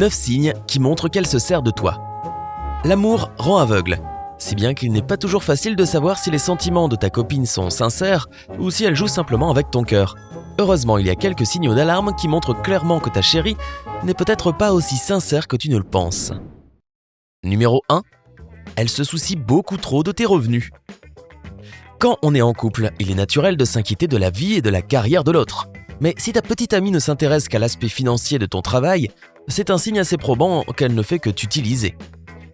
9 signes qui montrent qu'elle se sert de toi. L'amour rend aveugle, si bien qu'il n'est pas toujours facile de savoir si les sentiments de ta copine sont sincères ou si elle joue simplement avec ton cœur. Heureusement, il y a quelques signaux d'alarme qui montrent clairement que ta chérie n'est peut-être pas aussi sincère que tu ne le penses. Numéro 1. Elle se soucie beaucoup trop de tes revenus. Quand on est en couple, il est naturel de s'inquiéter de la vie et de la carrière de l'autre. Mais si ta petite amie ne s'intéresse qu'à l'aspect financier de ton travail, c'est un signe assez probant qu'elle ne fait que t'utiliser.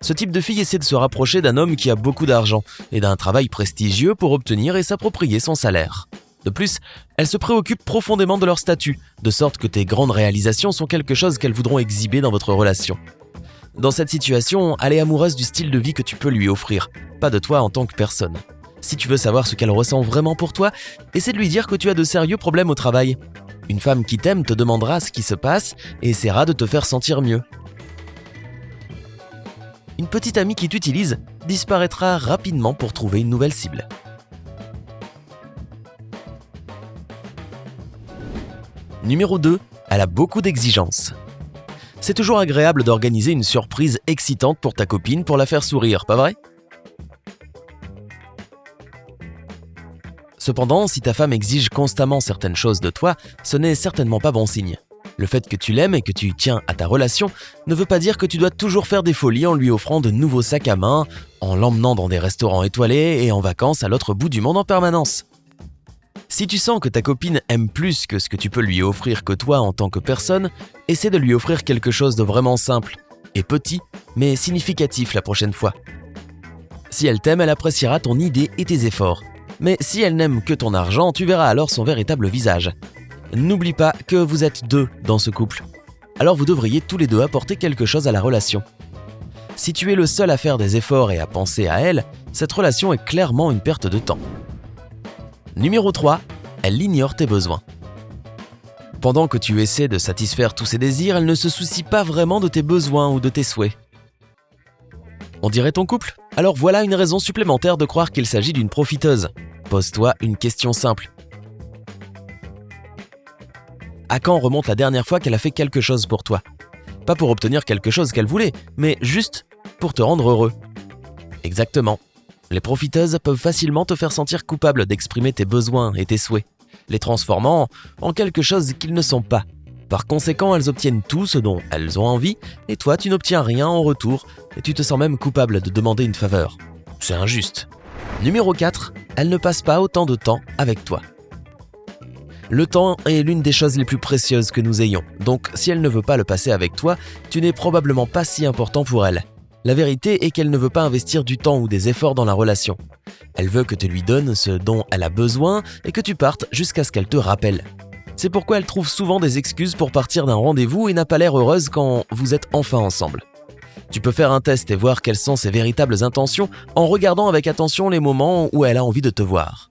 Ce type de fille essaie de se rapprocher d'un homme qui a beaucoup d'argent et d'un travail prestigieux pour obtenir et s'approprier son salaire. De plus, elle se préoccupe profondément de leur statut, de sorte que tes grandes réalisations sont quelque chose qu'elles voudront exhiber dans votre relation. Dans cette situation, elle est amoureuse du style de vie que tu peux lui offrir, pas de toi en tant que personne. Si tu veux savoir ce qu'elle ressent vraiment pour toi, essaie de lui dire que tu as de sérieux problèmes au travail. Une femme qui t'aime te demandera ce qui se passe et essaiera de te faire sentir mieux. Une petite amie qui t'utilise disparaîtra rapidement pour trouver une nouvelle cible. Numéro 2. Elle a beaucoup d'exigences. C'est toujours agréable d'organiser une surprise excitante pour ta copine pour la faire sourire, pas vrai ? Cependant, si ta femme exige constamment certaines choses de toi, ce n'est certainement pas bon signe. Le fait que tu l'aimes et que tu tiens à ta relation ne veut pas dire que tu dois toujours faire des folies en lui offrant de nouveaux sacs à main, en l'emmenant dans des restaurants étoilés et en vacances à l'autre bout du monde en permanence. Si tu sens que ta copine aime plus que ce que tu peux lui offrir que toi en tant que personne, essaie de lui offrir quelque chose de vraiment simple et petit, mais significatif la prochaine fois. Si elle t'aime, elle appréciera ton idée et tes efforts. Mais si elle n'aime que ton argent, tu verras alors son véritable visage. N'oublie pas que vous êtes deux dans ce couple. Alors vous devriez tous les deux apporter quelque chose à la relation. Si tu es le seul à faire des efforts et à penser à elle, cette relation est clairement une perte de temps. Numéro 3. Elle ignore tes besoins. Pendant que tu essaies de satisfaire tous ses désirs, elle ne se soucie pas vraiment de tes besoins ou de tes souhaits. On dirait ton couple ? Alors voilà une raison supplémentaire de croire qu'il s'agit d'une profiteuse. Pose-toi une question simple. À quand remonte la dernière fois qu'elle a fait quelque chose pour toi ? Pas pour obtenir quelque chose qu'elle voulait, mais juste pour te rendre heureux. Exactement. Les profiteuses peuvent facilement te faire sentir coupable d'exprimer tes besoins et tes souhaits, les transformant en quelque chose qu'ils ne sont pas. Par conséquent, elles obtiennent tout ce dont elles ont envie, et toi, tu n'obtiens rien en retour, et tu te sens même coupable de demander une faveur. C'est injuste. Numéro 4. Elle ne passe pas autant de temps avec toi. Le temps est l'une des choses les plus précieuses que nous ayons, donc si elle ne veut pas le passer avec toi, tu n'es probablement pas si important pour elle. La vérité est qu'elle ne veut pas investir du temps ou des efforts dans la relation. Elle veut que tu lui donnes ce dont elle a besoin et que tu partes jusqu'à ce qu'elle te rappelle. C'est pourquoi elle trouve souvent des excuses pour partir d'un rendez-vous et n'a pas l'air heureuse quand vous êtes enfin ensemble. Tu peux faire un test et voir quelles sont ses véritables intentions en regardant avec attention les moments où elle a envie de te voir.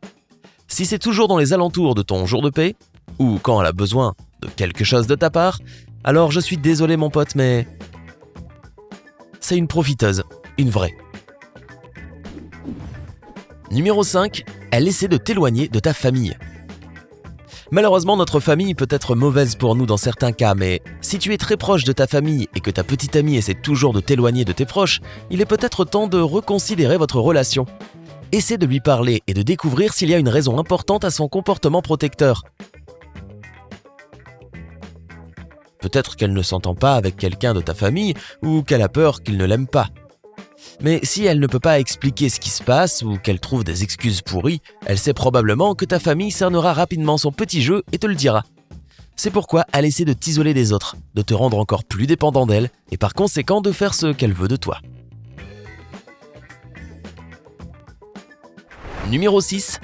Si c'est toujours dans les alentours de ton jour de paix, ou quand elle a besoin de quelque chose de ta part, alors je suis désolé mon pote, mais c'est une profiteuse, une vraie. Numéro 5, elle essaie de t'éloigner de ta famille. Malheureusement, notre famille peut être mauvaise pour nous dans certains cas, mais si tu es très proche de ta famille et que ta petite amie essaie toujours de t'éloigner de tes proches, il est peut-être temps de reconsidérer votre relation. Essaie de lui parler et de découvrir s'il y a une raison importante à son comportement protecteur. Peut-être qu'elle ne s'entend pas avec quelqu'un de ta famille ou qu'elle a peur qu'il ne l'aime pas. Mais si elle ne peut pas expliquer ce qui se passe ou qu'elle trouve des excuses pourries, elle sait probablement que ta famille cernera rapidement son petit jeu et te le dira. C'est pourquoi elle essaie de t'isoler des autres, de te rendre encore plus dépendant d'elle et par conséquent de faire ce qu'elle veut de toi. Numéro 6.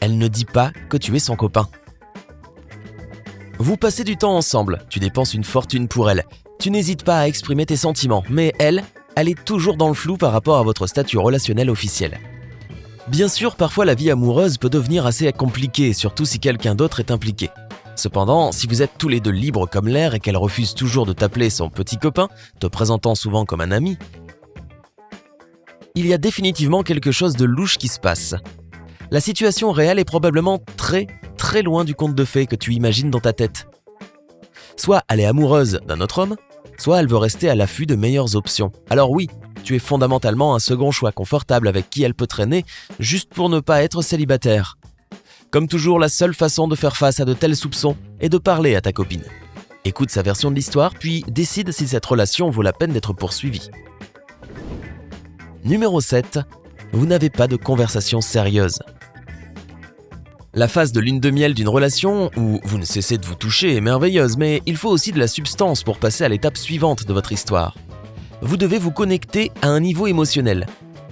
Elle ne dit pas que tu es son copain. Vous passez du temps ensemble, tu dépenses une fortune pour elle. Tu n'hésites pas à exprimer tes sentiments, mais elle est toujours dans le flou par rapport à votre statut relationnel officiel. Bien sûr, parfois la vie amoureuse peut devenir assez compliquée, surtout si quelqu'un d'autre est impliqué. Cependant, si vous êtes tous les deux libres comme l'air et qu'elle refuse toujours de t'appeler son petit copain, te présentant souvent comme un ami, il y a définitivement quelque chose de louche qui se passe. La situation réelle est probablement très loin du conte de fées que tu imagines dans ta tête. Soit elle est amoureuse d'un autre homme, soit elle veut rester à l'affût de meilleures options. Alors oui, tu es fondamentalement un second choix confortable avec qui elle peut traîner, juste pour ne pas être célibataire. Comme toujours, la seule façon de faire face à de tels soupçons est de parler à ta copine. Écoute sa version de l'histoire, puis décide si cette relation vaut la peine d'être poursuivie. Numéro 7. Vous n'avez pas de conversation sérieuse. La phase de lune de miel d'une relation, où vous ne cessez de vous toucher, est merveilleuse, mais il faut aussi de la substance pour passer à l'étape suivante de votre histoire. Vous devez vous connecter à un niveau émotionnel.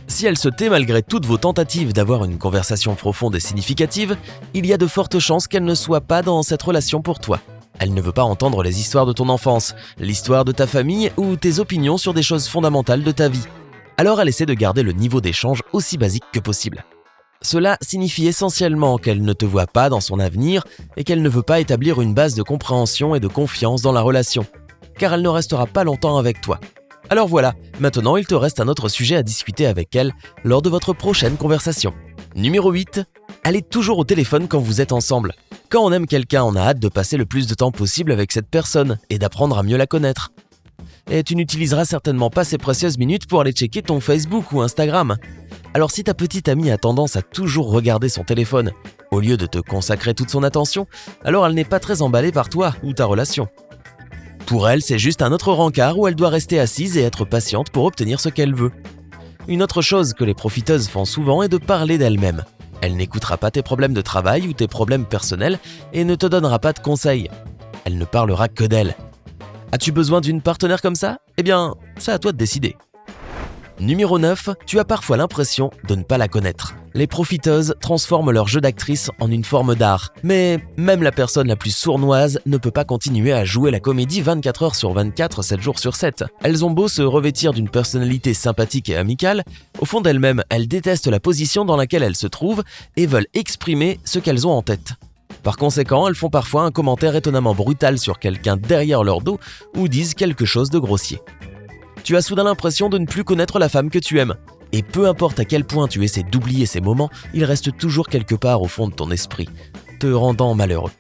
Si elle se tait malgré toutes vos tentatives d'avoir une conversation profonde et significative, il y a de fortes chances qu'elle ne soit pas dans cette relation pour toi. Elle ne veut pas entendre les histoires de ton enfance, l'histoire de ta famille ou tes opinions sur des choses fondamentales de ta vie. Alors elle essaie de garder le niveau d'échange aussi basique que possible. Cela signifie essentiellement qu'elle ne te voit pas dans son avenir et qu'elle ne veut pas établir une base de compréhension et de confiance dans la relation, car elle ne restera pas longtemps avec toi. Alors voilà, maintenant il te reste un autre sujet à discuter avec elle lors de votre prochaine conversation. Numéro 8. Elle est toujours au téléphone quand vous êtes ensemble. Quand on aime quelqu'un, on a hâte de passer le plus de temps possible avec cette personne et d'apprendre à mieux la connaître. Et tu n'utiliseras certainement pas ces précieuses minutes pour aller checker ton Facebook ou Instagram. Alors si ta petite amie a tendance à toujours regarder son téléphone, au lieu de te consacrer toute son attention, alors elle n'est pas très emballée par toi ou ta relation. Pour elle, c'est juste un autre rencard où elle doit rester assise et être patiente pour obtenir ce qu'elle veut. Une autre chose que les profiteuses font souvent est de parler d'elles-mêmes. Elle n'écoutera pas tes problèmes de travail ou tes problèmes personnels et ne te donnera pas de conseils. Elle ne parlera que d'elle. As-tu besoin d'une partenaire comme ça ? Eh bien, c'est à toi de décider. Numéro 9, tu as parfois l'impression de ne pas la connaître. Les profiteuses transforment leur jeu d'actrice en une forme d'art. Mais même la personne la plus sournoise ne peut pas continuer à jouer la comédie 24 heures sur 24, 7 jours sur 7. Elles ont beau se revêtir d'une personnalité sympathique et amicale, au fond d'elles-mêmes, elles détestent la position dans laquelle elles se trouvent et veulent exprimer ce qu'elles ont en tête. Par conséquent, elles font parfois un commentaire étonnamment brutal sur quelqu'un derrière leur dos ou disent quelque chose de grossier. Tu as soudain l'impression de ne plus connaître la femme que tu aimes. Et peu importe à quel point tu essaies d'oublier ces moments, ils restent toujours quelque part au fond de ton esprit, te rendant malheureux.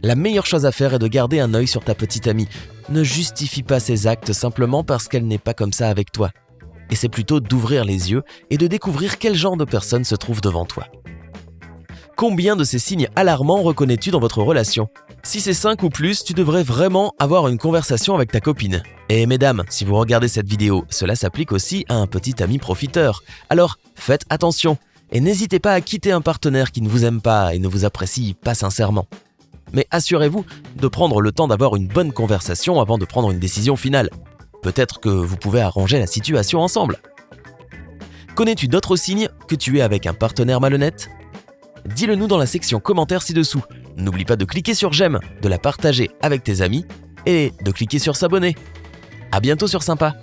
La meilleure chose à faire est de garder un œil sur ta petite amie. Ne justifie pas ses actes simplement parce qu'elle n'est pas comme ça avec toi. Et c'est plutôt d'ouvrir les yeux et de découvrir quel genre de personne se trouve devant toi. Combien de ces signes alarmants reconnais-tu dans votre relation ? Si c'est 5 ou plus, tu devrais vraiment avoir une conversation avec ta copine. Et mesdames, si vous regardez cette vidéo, cela s'applique aussi à un petit ami profiteur. Alors, faites attention et n'hésitez pas à quitter un partenaire qui ne vous aime pas et ne vous apprécie pas sincèrement. Mais assurez-vous de prendre le temps d'avoir une bonne conversation avant de prendre une décision finale. Peut-être que vous pouvez arranger la situation ensemble. Connais-tu d'autres signes que tu es avec un partenaire malhonnête ? Dis-le nous dans la section commentaires ci-dessous. N'oublie pas de cliquer sur j'aime, de la partager avec tes amis et de cliquer sur s'abonner. À bientôt sur Sympa.